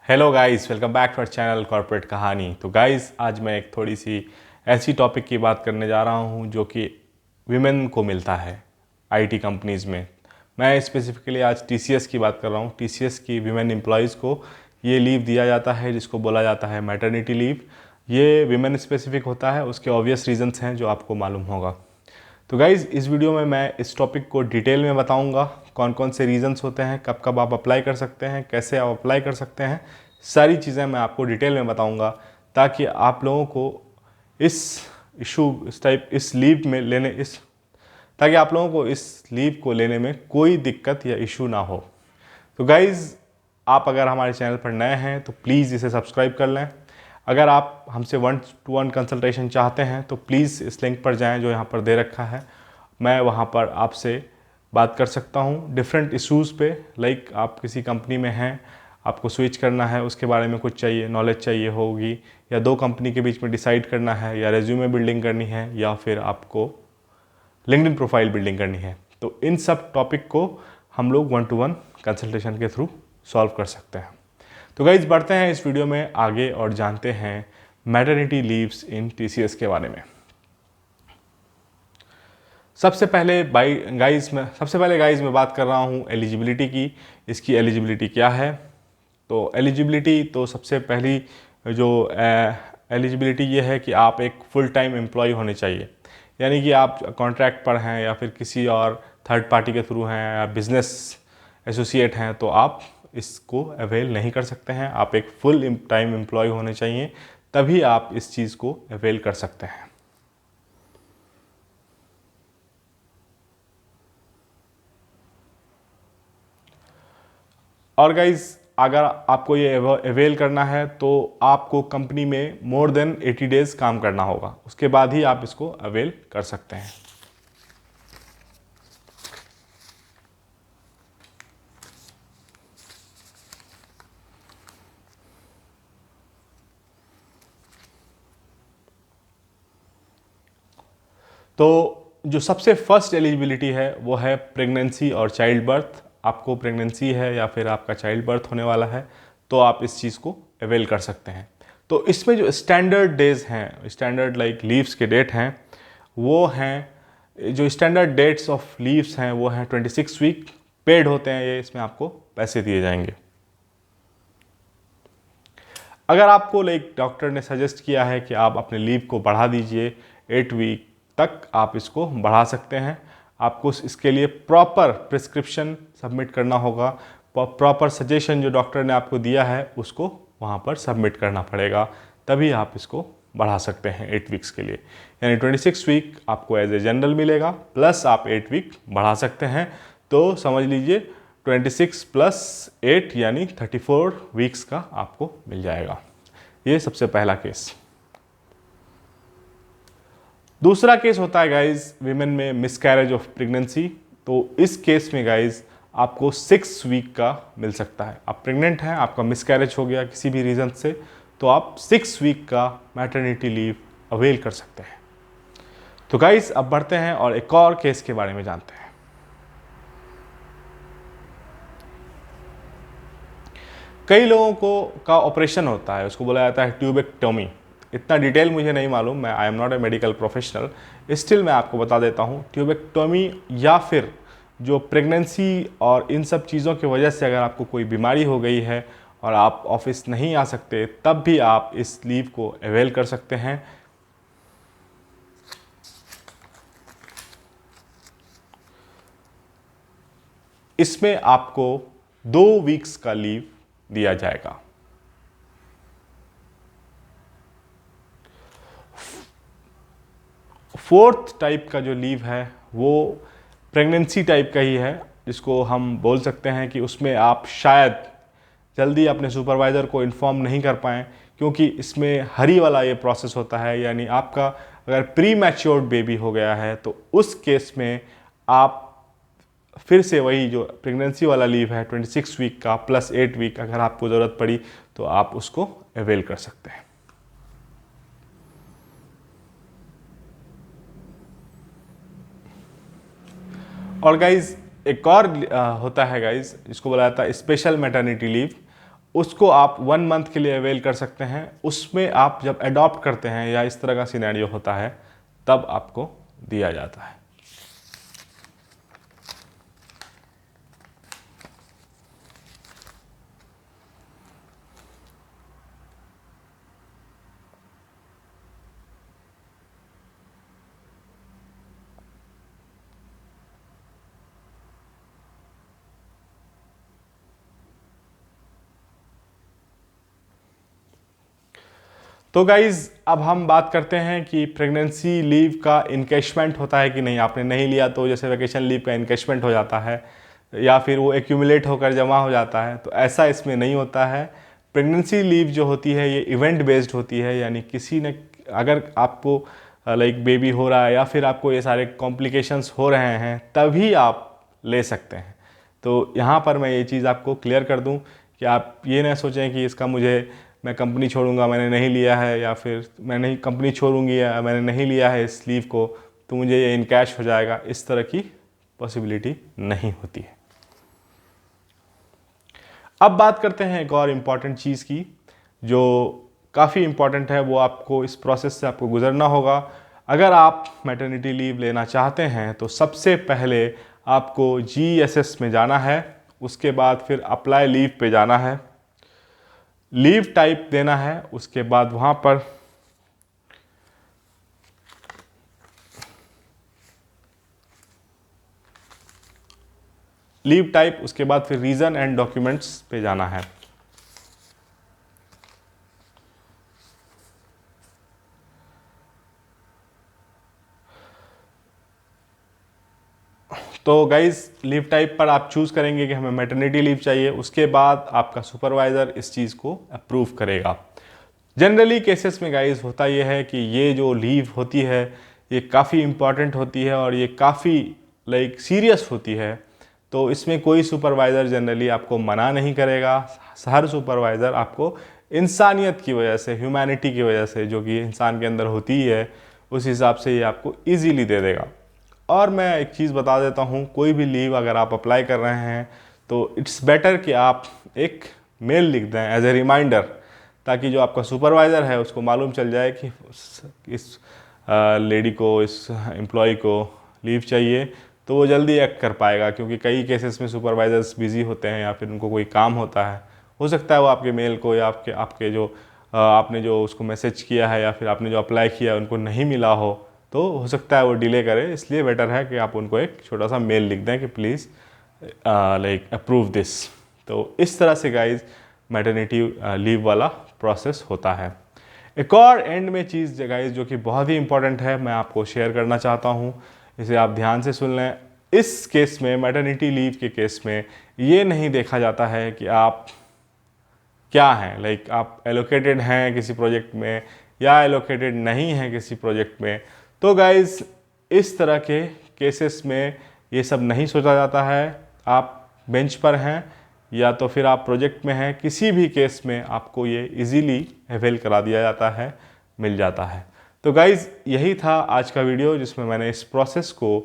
Hello guys, welcome back to our channel Corporate Kahani. तो guys, आज मैं एक थोड़ी सी ऐसी टॉपिक की बात करने जा रहा हूं जो कि विमेन को मिलता है आईटी कंपनीज़ में। मैं स्पेसिफिकली आज टीसीएस की बात कर रहा हूं। टीसीएस की विमेन एम्प्लॉयज़ को ये लीव दिया जाता है जिसको बोला जाता है मैटरनिटी लीव। ये विमेन स्पेसिफिक होता है, उसके ऑब्वियस रीजंस हैं जो आपको मालूम होगा। तो गाइज़, इस वीडियो में मैं इस टॉपिक को डिटेल में बताऊंगा, कौन कौन से रीजंस होते हैं, कब कब आप अप्लाई कर सकते हैं, कैसे आप अप्लाई कर सकते हैं। सारी चीज़ें मैं आपको डिटेल में बताऊंगा ताकि आप लोगों को इस इस लीव में लेने इस ताकि आप लोगों को इस लीव को लेने में कोई दिक्कत या इशू ना हो। तो गाइज़, आप अगर हमारे चैनल पर नए हैं तो प्लीज़ इसे सब्सक्राइब कर लें। अगर आप हमसे 1-to-1 कंसल्टेशन चाहते हैं तो प्लीज़ इस लिंक पर जाएं जो यहाँ पर दे रखा है। मैं वहाँ पर आपसे बात कर सकता हूँ डिफरेंट इश्यूज़ पे। लाइक आप किसी कंपनी में हैं, आपको स्विच करना है, उसके बारे में कुछ चाहिए, नॉलेज चाहिए होगी, या दो कंपनी के बीच में डिसाइड करना है, या रेज्यूमे बिल्डिंग करनी है, या फिर आपको लिंक्डइन प्रोफाइल बिल्डिंग करनी है। तो इन सब टॉपिक को हम लोग 1-to-1 कंसल्टेशन के थ्रू सॉल्व कर सकते हैं। तो गाइज, बढ़ते हैं इस वीडियो में आगे और जानते हैं मैटरनिटी लीव्स इन टीसीएस के बारे में। सबसे पहले गाइज मैं बात कर रहा हूँ एलिजिबिलिटी की। इसकी एलिजिबिलिटी क्या है? तो एलिजिबिलिटी तो सबसे पहली जो एलिजिबिलिटी ये है कि आप एक फुल टाइम एम्प्लॉय होने चाहिए। यानी कि आप कॉन्ट्रैक्ट पर हैं या फिर किसी और थर्ड पार्टी के थ्रू हैं या बिजनेस एसोसिएट हैं, तो आप इसको अवेल नहीं कर सकते हैं। आप एक फुल टाइम एम्प्लॉय होने चाहिए, तभी आप इस चीज़ को अवेल कर सकते हैं। और गाइज, अगर आपको ये अवेल करना है तो आपको कंपनी में मोर देन 80 डेज काम करना होगा, उसके बाद ही आप इसको अवेल कर सकते हैं। तो जो सबसे फर्स्ट एलिजिबिलिटी है वो है प्रेगनेंसी और चाइल्ड बर्थ। आपको प्रेगनेंसी है या फिर आपका चाइल्ड बर्थ होने वाला है तो आप इस चीज़ को अवेल कर सकते हैं। तो इसमें जो स्टैंडर्ड डेज हैं, स्टैंडर्ड लाइक लीव्स के डेट हैं, वो हैं जो स्टैंडर्ड डेट्स ऑफ लीव्स हैं वो हैं 26 वीक। पेड होते हैं ये, इसमें आपको पैसे दिए जाएंगे। अगर आपको लाइक डॉक्टर ने सजेस्ट किया है कि आप अपने लीव को बढ़ा दीजिए 8 वीक तक, आप इसको बढ़ा सकते हैं। आपको इसके लिए प्रॉपर प्रिस्क्रिप्शन सबमिट करना होगा। प्रॉपर सजेशन जो डॉक्टर ने आपको दिया है उसको वहाँ पर सबमिट करना पड़ेगा, तभी आप इसको बढ़ा सकते हैं 8 वीक्स के लिए। यानी 26 वीक आपको एज ए जनरल मिलेगा, प्लस आप 8 वीक बढ़ा सकते हैं। तो समझ लीजिए 26 प्लस 8 यानी 34 वीक्स का आपको मिल जाएगा। ये सबसे पहला केस। दूसरा केस होता है गाइज विमेन में मिसकैरेज ऑफ प्रेगनेंसी। तो इस केस में गाइज आपको 6 वीक का मिल सकता है। आप प्रेग्नेंट हैं, आपका मिसकैरेज हो गया किसी भी रीज़न से, तो आप 6 वीक का मैटरनिटी लीव अवेल कर सकते हैं। तो गाइज, अब बढ़ते हैं और एक और केस के बारे में जानते हैं। कई लोगों को का ऑपरेशन होता है, उसको बोला जाता है ट्यूबेक्टोमी। इतना डिटेल मुझे नहीं मालूम, मैं I am not a medical professional, still मैं आपको बता देता हूँ। ट्यूबेक्टोमी या फिर जो प्रेगनेंसी और इन सब चीज़ों की वजह से अगर आपको कोई बीमारी हो गई है और आप ऑफिस नहीं आ सकते, तब भी आप इस लीव को अवेल कर सकते हैं। इसमें आपको 2 वीक्स का लीव दिया जाएगा। फोर्थ टाइप का जो लीव है वो प्रेगनेंसी टाइप का ही है, जिसको हम बोल सकते हैं कि उसमें आप शायद जल्दी अपने सुपरवाइज़र को इन्फॉर्म नहीं कर पाएँ, क्योंकि इसमें हरी वाला ये प्रोसेस होता है। यानी आपका अगर प्री मैच्योर्ड बेबी हो गया है तो उस केस में आप फिर से वही जो प्रेगनेंसी वाला लीव है 26 वीक का प्लस 8 वीक, अगर आपको ज़रूरत पड़ी तो आप उसको अवेल कर सकते हैं। और गाइज, एक और होता है गाइज, जिसको बोला जाता है स्पेशल मैटरनिटी लीव। उसको आप 1 मंथ के लिए अवेल कर सकते हैं। उसमें आप जब अडॉप्ट करते हैं या इस तरह का सिनेरियो होता है तब आपको दिया जाता है। तो गाइज़ अब हम बात करते हैं कि प्रेगनेंसी लीव का इनकैशमेंट होता है कि नहीं। आपने नहीं लिया तो जैसे वैकेशन लीव का इनकैशमेंट हो जाता है या फिर वो एक्यूमुलेट होकर जमा हो जाता है, तो ऐसा इसमें नहीं होता है। प्रेगनेंसी लीव जो होती है ये इवेंट बेस्ड होती है, यानी किसी ने अगर आपको लाइक बेबी हो रहा है या फिर आपको ये सारे कॉम्प्लिकेशंस हो रहे हैं तभी आप ले सकते हैं। तो यहाँ पर मैं ये चीज़ आपको क्लियर कर दूँ कि आप ये ना सोचें कि इसका मैं कंपनी छोड़ूंगा, मैंने नहीं लिया है, या फिर मैं नहीं कंपनी छोड़ूंगी या मैंने नहीं लिया है इस लीव को तो मुझे ये इनकैश हो जाएगा। इस तरह की पॉसिबिलिटी नहीं होती है। अब बात करते हैं एक और इम्पॉर्टेंट चीज़ की जो काफ़ी इम्पॉर्टेंट है, वो आपको इस प्रोसेस से आपको गुजरना होगा। अगर आप मैटरनिटी लीव लेना चाहते हैं तो सबसे पहले आपको GSS में जाना है, उसके बाद फिर अप्लाई लीव पे जाना है, लीव टाइप देना है, उसके बाद वहाँ पर लीव टाइप, उसके बाद फिर रीज़न एंड डॉक्यूमेंट्स पे जाना है। तो गाइज़ लीव टाइप पर आप चूज़ करेंगे कि हमें मैटरनिटी लीव चाहिए, उसके बाद आपका सुपरवाइज़र इस चीज़ को अप्रूव करेगा। जनरली केसेस में गाइज़ होता ये है कि ये जो लीव होती है ये काफ़ी इम्पॉर्टेंट होती है और ये काफ़ी लाइक सीरियस होती है, तो इसमें कोई सुपरवाइज़र जनरली आपको मना नहीं करेगा। हर सुपरवाइज़र आपको इंसानियत की वजह से, ह्यूमैनिटी की वजह से, जो कि इंसान के अंदर होती है, उस हिसाब से ये आपको ईजीली दे देगा। और मैं एक चीज़ बता देता हूँ, कोई भी लीव अगर आप अप्लाई कर रहे हैं तो इट्स बेटर कि आप एक मेल लिख दें एज ए रिमाइंडर, ताकि जो आपका सुपरवाइज़र है उसको मालूम चल जाए कि इस लेडी को, इस एम्प्लॉय को लीव चाहिए, तो वो जल्दी एक्ट कर पाएगा। क्योंकि कई केसेस में सुपरवाइज़र्स बिज़ी होते हैं या फिर उनको कोई काम होता है, हो सकता है वो आपके मेल को या आपके जो आपने जो उसको मैसेज किया है या फिर आपने जो अप्लाई किया है उनको नहीं मिला हो, तो हो सकता है वो डिले करे। इसलिए बेटर है कि आप उनको एक छोटा सा मेल लिख दें कि प्लीज़ लाइक अप्रूव दिस। तो इस तरह से गाइज मैटरनिटी लीव वाला प्रोसेस होता है। एक और एंड में चीज़ गाइज जो कि बहुत ही इंपॉर्टेंट है, मैं आपको शेयर करना चाहता हूँ, इसे आप ध्यान से सुन लें। इस केस में, मैटरनिटी लीव के केस में, ये नहीं देखा जाता है कि आप क्या हैं, लाइक आप एलोकेटेड हैं किसी प्रोजेक्ट में या एलोकेटेड नहीं हैं किसी प्रोजेक्ट में। तो गाइज़ इस तरह के केसेस में ये सब नहीं सोचा जाता है। आप बेंच पर हैं या तो फिर आप प्रोजेक्ट में हैं, किसी भी केस में आपको ये इजीली अवेल करा दिया जाता है, मिल जाता है। तो गाइज़ यही था आज का वीडियो, जिसमें मैंने इस प्रोसेस को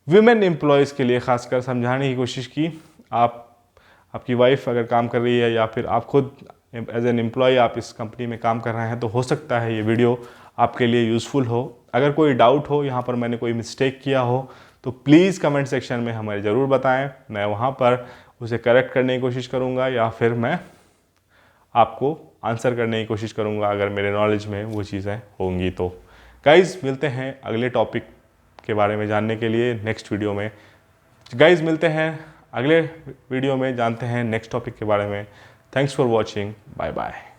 विमेन एम्प्लॉयज़ के लिए खासकर समझाने की कोशिश की। आपकी वाइफ अगर काम कर रही है या फिर आप खुद एज एन एम्प्लॉय आप इस कंपनी में काम कर रहे हैं, तो हो सकता है ये वीडियो आपके लिए यूज़फुल हो। अगर कोई डाउट हो, यहाँ पर मैंने कोई मिस्टेक किया हो, तो प्लीज़ कमेंट सेक्शन में हमें ज़रूर बताएं। मैं वहाँ पर उसे करेक्ट करने की कोशिश करूँगा या फिर मैं आपको आंसर करने की कोशिश करूँगा अगर मेरे नॉलेज में वो चीज़ें होंगी तो। गाइज़ मिलते हैं अगले टॉपिक के बारे में जानने के लिए नेक्स्ट वीडियो में। गाइज़ मिलते हैं अगले वीडियो में, जानते हैं नेक्स्ट टॉपिक के बारे में। Thanks for watching, bye bye.